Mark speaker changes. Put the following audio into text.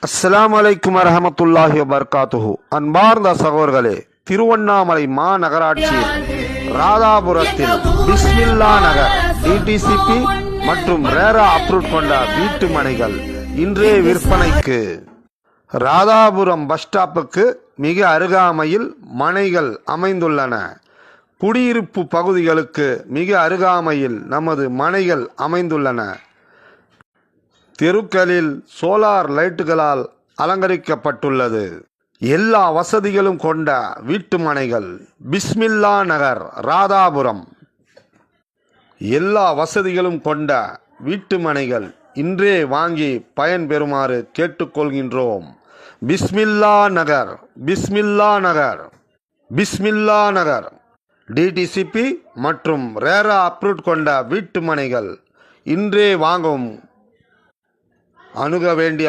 Speaker 1: அஸ்ஸலாமு அலைக்கும் வரஹமத்துல்லாஹி வபரகாத்துஹு. அன்பார்ந்த சகோதரர்களே, திருவண்ணாமலை மாநகராட்சியில் ராதாபுரத்தில் பிஸ்மில்லா நகர் டிடிசிபி மற்றும் ரேரா அப்ரூவ் கொண்ட வீட்டு மனைகள் இன்றே விற்பனைக்கு. ராதாபுரம் பஸ் ஸ்டாப்புக்கு மிக அருகாமையில் மனைகள் அமைந்துள்ளன. குடியிருப்பு பகுதிகளுக்கு மிக அருகாமையில் நமது மனைகள் அமைந்துள்ளன. தெருக்களில் சோலார் லைட்டுகளால் அலங்கரிக்கப்பட்டுள்ளது. எல்லா வசதிகளும் கொண்ட வீட்டு மனைகள் பிஸ்மில்லா நகர் ராதாபுரம். எல்லா வசதிகளும் கொண்ட வீட்டு மனைகள் இன்றே வாங்கி பயன்பெறுமாறு கேட்டுக்கொள்கின்றோம். பிஸ்மில்லா நகர், பிஸ்மில்லா நகர், பிஸ்மில்லா நகர் டிடிசிபி மற்றும் ரேரா அப்ரூவ் கொண்ட வீட்டு மனைகள் இன்றே வாங்கவும். அணுக வேண்டிய